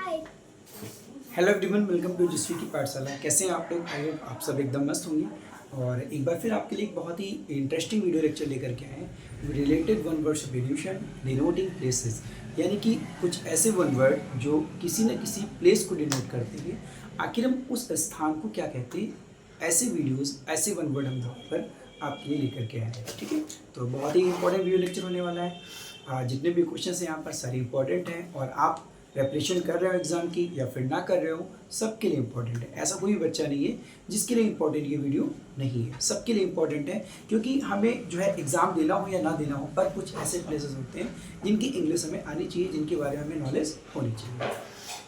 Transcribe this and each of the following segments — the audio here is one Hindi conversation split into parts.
Hi. Hello everyone, welcome to Jasvi की पाठशाला। कैसे हैं आप लोग? आई होप आप सब एकदम मस्त होंगे। और एक बार फिर आपके लिए एक बहुत ही इंटरेस्टिंग वीडियो लेक्चर लेकर के आए हैं related one word substitution denoting places, यानी कि कुछ ऐसे वन वर्ड जो किसी न किसी प्लेस को डिनोट करते हैं। आखिर हम उस स्थान को क्या कहते हैं? ऐसे वीडियोस, ऐसे वन वर्ड हम यहाँ पर आपके लिए लेकर के आए हैं। ठीक है, तो बहुत ही इंपॉर्टेंट वीडियो लेक्चर होने वाला है। जितने भी क्वेश्चन हैं यहाँ पर सारे इंपॉर्टेंट हैं, और आप प्रेपरेशन कर रहे हो एग्जाम की या फिर ना कर रहे हो, सबके लिए इंपॉर्टेंट है। ऐसा कोई बच्चा नहीं है जिसके लिए इंपॉर्टेंट ये वीडियो नहीं है, सबके लिए इंपॉर्टेंट है। क्योंकि हमें जो है एग्जाम देना हो या ना देना हो, पर कुछ ऐसे प्लेसेस होते हैं जिनकी इंग्लिश हमें आनी चाहिए, जिनके बारे में हमें नॉलेज होनी चाहिए।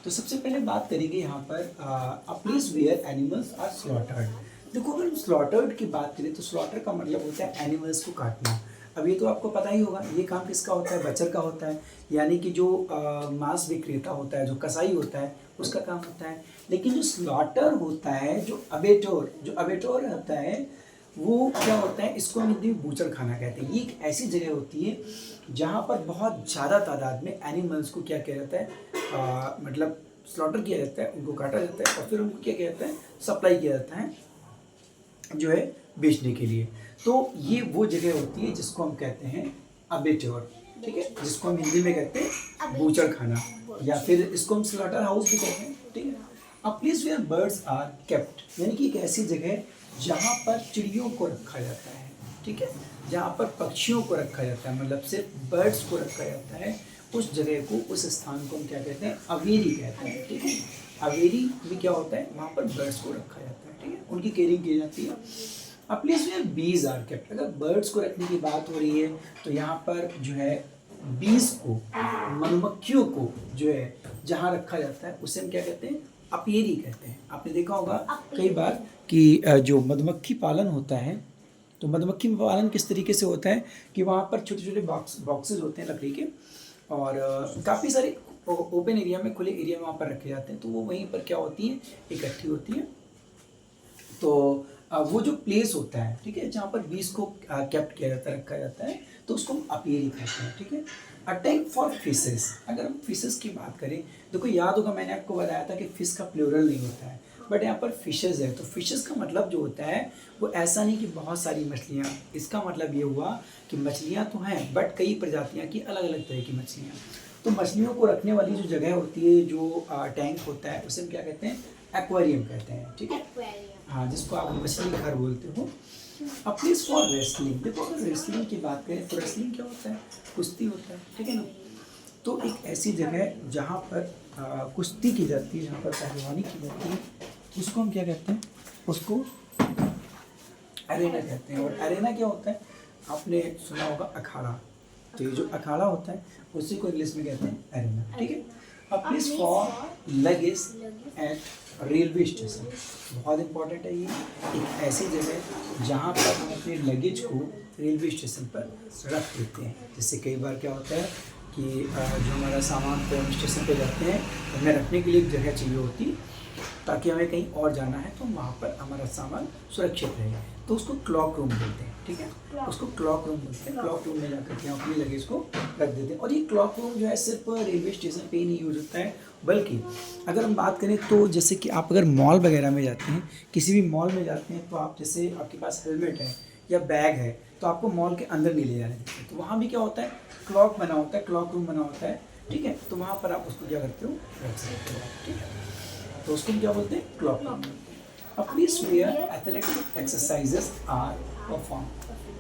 तो सबसे पहले बात करेंगे यहाँ पर a place where animals are slaughtered. देखो, अगर हम स्लॉटर्ड की बात करें तो स्लॉटर का मतलब होता है एनिमल्स को काटना। अब ये तो आपको पता ही होगा, ये काम किसका होता है? बचर का होता है, यानी कि जो मांस विक्रेता होता है, जो कसाई होता है, उसका काम होता है। लेकिन जो स्लॉटर होता है, जो अबेटोर होता है, वो क्या होता है? इसको हम हिंदी में बूचड़ खाना कहते हैं। ये एक ऐसी जगह होती है जहाँ पर बहुत ज़्यादा तादाद में एनिमल्स को क्या किया जाता है, मतलब स्लॉटर किया जाता है, उनको काटा जाता है और फिर उनको क्या किया जाता है? सप्लाई किया जाता है जो है बेचने के लिए। तो ये वो जगह होती है जिसको हम कहते हैं अबेट्योर। ठीक है, जिसको हम हिंदी में कहते हैं बूचड़ खाना, या फिर इसको हम स्लॉटर हाउस भी कहते हैं। ठीक है, a place where birds are kept, यानी कि एक ऐसी जगह जहाँ पर चिड़ियों को रखा जाता है। ठीक है, जहाँ पर पक्षियों को रखा जाता है, मतलब सिर्फ बर्ड्स को रखा जाता है। उस जगह को, उस स्थान को हम क्या कहते हैं? अवेरी कहते हैं। ठीक है, अवेरी में क्या होता है? वहाँ पर बर्ड्स को रखा जाता है। ठीक है, उनकी केयरिंग की जाती है। A place where bees are kept, अगर बर्ड्स को रखने की बात हो रही है तो यहाँ पर जो है बीज को, मधुमक्खियों को जो है जहाँ रखा जाता है उसे हम क्या कहते हैं? अपियरी कहते हैं। आपने देखा होगा कई बार कि जो मधुमक्खी पालन होता है, तो मधुमक्खी पालन किस तरीके से होता है कि वहाँ पर छोटे छोटे बॉक्सेस होते हैं लकड़ी के, और काफ़ी सारे ओपन एरिया में, खुले एरिया में वहाँ पर रखे जाते हैं। तो वो वहीं पर क्या होती हैं? इकट्ठी होती हैं। तो वो जो प्लेस होता है, ठीक है, जहाँ पर बीज को कैप्ट किया जाता है, रखा जाता है, तो उसको हम अपियरी कहते हैं। ठीक है, अ टैंक फॉर फिशेस, अगर हम फिशेस की बात करें, देखो याद होगा मैंने आपको बताया था कि फिश का प्लूरल नहीं होता है, बट यहाँ पर फिशेस है। तो फिशेस का मतलब जो होता है वो ऐसा नहीं कि बहुत सारी मछलियाँ, इसका मतलब ये हुआ कि मछलियाँ तो हैं बट कई प्रजातियाँ की अलग अलग तरह की मछलियाँ। तो मछलियों को रखने वाली जो जगह होती है, जो टैंक होता है, उसे हम क्या कहते हैं? एक्वेरियम कहते हैं। ठीक है, हाँ, जिसको आप मछली घर बोलते हो। अब प्लीज फॉर रेसलिंग, देखो अगर रेसलिंग की बात करें तो रेसलिंग क्या होता है? कुश्ती होता है। ठीक है ना, तो एक ऐसी जगह जहाँ पर कुश्ती की जाती है, जहाँ पर पहलवानी की जाती है, उसको हम क्या कहते हैं? उसको अरेना कहते हैं। और अरेना क्या होता है? आपने सुना होगा अखाड़ा, तो ये जो अखाड़ा होता है उसी को इंग्लिश में कहते हैं अरेना। ठीक है, a place for luggage eight railway station, बहुत इंपॉर्टेंट है ये। एक ऐसी जगह जहाँ पर हम अपने लगेज को रेलवे स्टेशन पर रख देते हैं। जैसे कई बार क्या होता है कि जो हमारा सामान को हम स्टेशन पे जाते हैं, हमें रखने के लिए एक जगह चाहिए होती है, ताकि हमें कहीं और जाना है तो वहाँ पर हमारा सामान सुरक्षित रहे, तो उसको क्लॉक रूम बोलते हैं। ठीक है, उसको क्लॉक रूम बोलते हैं। क्लॉक रूम में जाकर के हम अपने लगेज को रख देते हैं। और ये क्लॉक रूम जो है सिर्फ रेलवे स्टेशन पे ही नहीं यूज होता है, बल्कि अगर हम बात करें तो जैसे कि आप अगर मॉल वगैरह में जाते हैं, किसी भी मॉल में जाते हैं, तो आप जैसे आपके पास हेलमेट है या बैग है, तो आपको मॉल के अंदर नहीं ले जाने देते हैं। तो वहाँ भी क्या होता है? क्लॉक बना होता है, क्लॉक रूम बना होता है। ठीक है, तो वहाँ पर आप उसको क्या करते हो? रख सकते हो। ठीक है, तो उसको क्या बोलते हैं? Cloakroom. A place where athletic exercises are perform,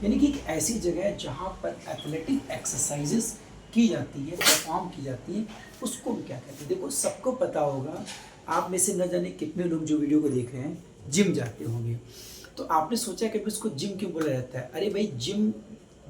यानी कि एक ऐसी जगह है जहाँ पर एथलेटिक एक्सरसाइजेस की जाती है, परफॉर्म की जाती है, उसको हम क्या कहते हैं? देखो सबको पता होगा, आप में से न जाने कितने लोग जो वीडियो को देख रहे हैं जिम जाते होंगे, तो आपने सोचा कि उसको जिम क्यों बोला जाता है? अरे भाई, जिम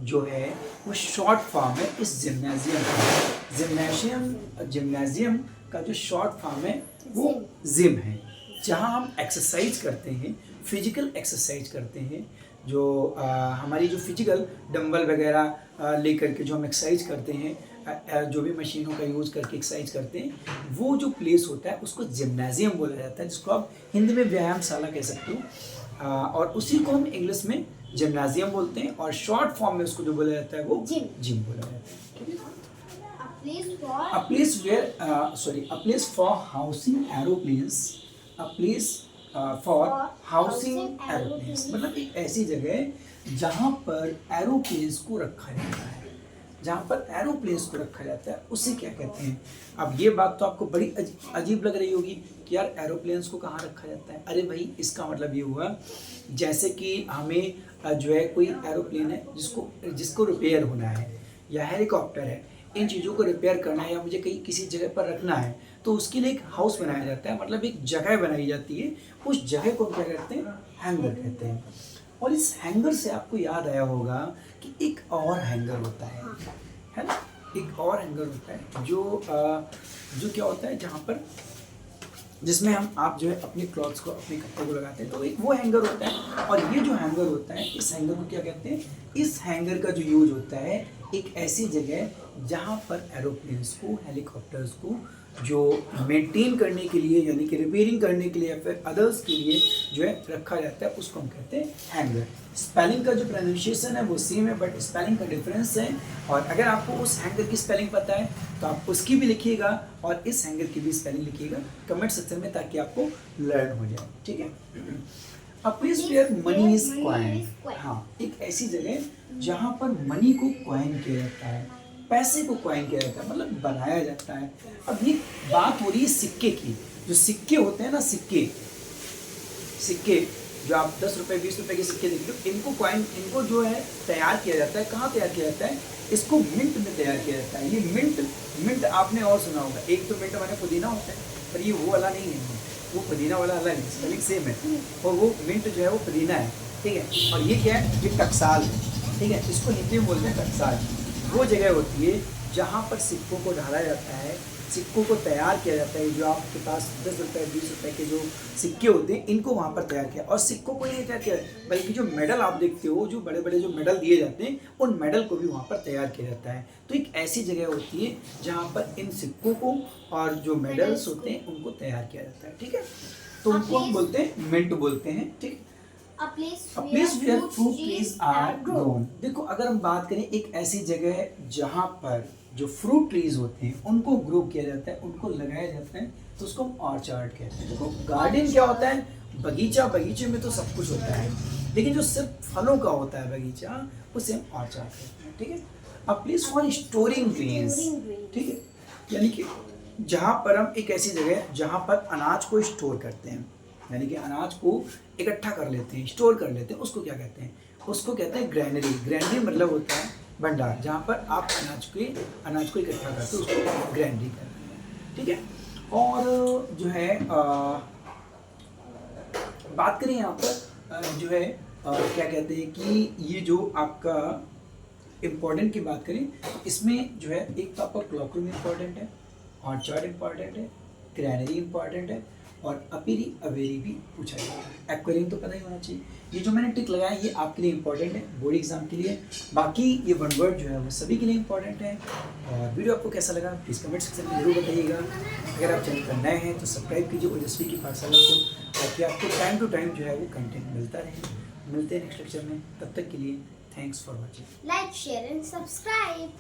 जो है वो शॉर्ट फॉर्म है इस जिम्नाजियम का। जिम्नाजियम का जो शॉर्ट फॉर्म है वो जिम है, जहाँ हम एक्सरसाइज करते हैं, फिजिकल एक्सरसाइज करते हैं। जो हमारी जो फिजिकल डंबल वगैरह लेकर के जो हम एक्सरसाइज करते हैं, जो भी मशीनों का यूज़ करके एक्सरसाइज करते हैं, वो जो प्लेस होता है उसको जिम्नाजियम बोला जाता है, जिसको आप हिंदी में व्यायामशाला कह सकते हो। और उसी को हम इंग्लिश में जिम्नाजियम बोलते हैं, और शॉर्ट फॉर्म में उसको जो बोला जाता है वो जिम बोला जाता है। ठीक है, A place where a place for housing aeroplanes, a place for housing aeroplanes, मतलब एक ऐसी जगह है जहाँ पर एरोप्लेन्स को रखा जाता है, जहाँ पर एरोप्लेन्स को रखा जाता है उसे क्या कहते हैं। अब ये बात तो आपको बड़ी अजीब लग रही होगी कि यार एरोप्लेन्स को कहाँ रखा जाता है। अरे भाई इसका मतलब ये हुआ जैसे कि हमें जो है कोई एरोप्लेन है जिसको रिपेयर होना है या हेलीकॉप्टर है, इन चीज़ों को रिपेयर करना है या मुझे कहीं किसी जगह पर रखना है तो उसके लिए एक हाउस बनाया जाता है, मतलब एक जगह बनाई जाती है। उस जगह को क्या कहते हैं, हैंगर कहते हैं। और इस हैंगर से आपको याद आया होगा कि एक और हैंगर होता है ना, एक और हैंगर होता है जो क्या होता है जहाँ पर जिसमें आप जो है अपने क्लॉथ्स को अपने कपड़े को लगाते हैं, तो एक वो हैंगर होता है। और ये जो हैंगर होता है इस हैंगर को क्या कहते हैं, इस हैंगर का जो यूज होता है एक ऐसी जगह जहाँ पर एरोप्लेन्स को हेलीकॉप्टर्स को जो मेंटेन करने के लिए यानी कि रिपेयरिंग करने के लिए या फिर अदर्स के लिए जो है रखा जाता है, उसको हम कहते हैं हैंगर। स्पेलिंग का जो प्रोनाउंसिएशन है वो सेम है बट स्पेलिंग का डिफरेंस है। और अगर आपको उस हैंगर की स्पेलिंग पता है तो आप उसकी भी लिखिएगा और इस हैंगर की भी स्पेलिंग लिखिएगा कमेंट सेक्शन में ताकि आपको लर्न हो जाए, ठीक है। A place where money is coin, हाँ एक ऐसी जगह जहाँ पर मनी को कॉइन किया जाता है, पैसे को कॉइन किया जाता है, मतलब बनाया जाता है। अब ये बात हो रही है सिक्के की। जो सिक्के होते हैं ना, सिक्के जो आप 10 रुपए 20 रुपए के सिक्के देखते हो, इनको कॉइन इनको जो है तैयार किया जाता है। कहाँ तैयार किया जाता है, इसको मिंट में तैयार किया जाता है। ये मिंट आपने और सुना होगा, एक तो मिंट हमारे पुदीना होता है पर ये वो वाला नहीं है, वो पुदीना वाला अलग है, स्पेलिंग सेम है। और वो मिंट जो है वो पुदीना है, ठीक है। और ये क्या है, ये टकसाल है, ठीक है। इसको हिंदी में बोलते हैं टकसाल। वो जगह होती है जहाँ पर सिक्कों को ढाला जाता है, सिक्कों को तैयार किया जाता है। जो आपके पास 10 रुपए 20 रुपए के जो सिक्के होते हैं इनको वहाँ पर तैयार किया। और सिक्कों को नहीं तैयार किया बल्कि जो मेडल आप देखते हो, जो बड़े बड़े जो मेडल दिए जाते हैं, उन मेडल को भी वहाँ पर तैयार किया जाता है। तो एक ऐसी जगह होती है जहाँ पर इन सिक्कों को और जो मेडल्स होते हैं उनको तैयार किया जाता है, ठीक है। तो उनको हम बोलते हैं मिंट बोलते हैं, ठीक है। A place where fruit trees are grown। देखो अगर हम बात करें एक ऐसी जगह जहाँ पर जो फ्रूट ट्रीज होते हैं उनको ग्रो किया जाता है, उनको लगाया जाता है, तो उसको हम ऑर्चार्ड कहते हैं। देखो गार्डन क्या होता है, बगीचा, बगीचे में तो सब कुछ होता है, लेकिन जो सिर्फ फलों का होता है बगीचा उसे हम ऑर्चार्ड कहते हैं, ठीक है। A place for storing grains, ठीक है, यानी कि जहाँ पर हम एक ऐसी जगह जहाँ पर अनाज को स्टोर करते हैं, यानी कि अनाज को इकट्ठा कर लेते हैं, स्टोर कर लेते हैं, उसको क्या कहते हैं, उसको कहते हैं ग्रैनरी। ग्रैनरी मतलब होता है भंडार, जहाँ पर आप अनाज को इकट्ठा करते हो उसको ग्रैनरी कहते हैं, ठीक है। और जो है बात करें यहाँ पर जो है क्या कहते हैं कि ये जो आपका इम्पोर्टेंट की बात करें, इसमें जो है एक तो आपका क्लॉक रूम इम्पॉर्टेंट है, ऑर्चार्ड इम्पॉर्टेंट है, ग्रैनरी इम्पॉर्टेंट है और अपेरी अवेरी भी पूछा जाता है। एक्वेरियम तो पता ही होना चाहिए। ये जो मैंने टिक लगाया ये आपके लिए इंपॉर्टेंट है बोर्ड एग्जाम के लिए। बाकी ये वन वर्ड जो है वो सभी के लिए इंपॉर्टेंट है। और वीडियो आपको कैसा लगा प्लीज़ कमेंट सेक्शन में जरूर बताइएगा। अगर आप चैनल पर नए हैं तो सब्सक्राइब कीजिए ओजस्वी की पाठशाला को, ताकि आपको टाइम टू टाइम जो है वो कंटेंट मिलता रहे। मिलते हैं नेक्स्ट लेक्चर में, तब तक के लिए thanks for watching. Like, share and subscribe.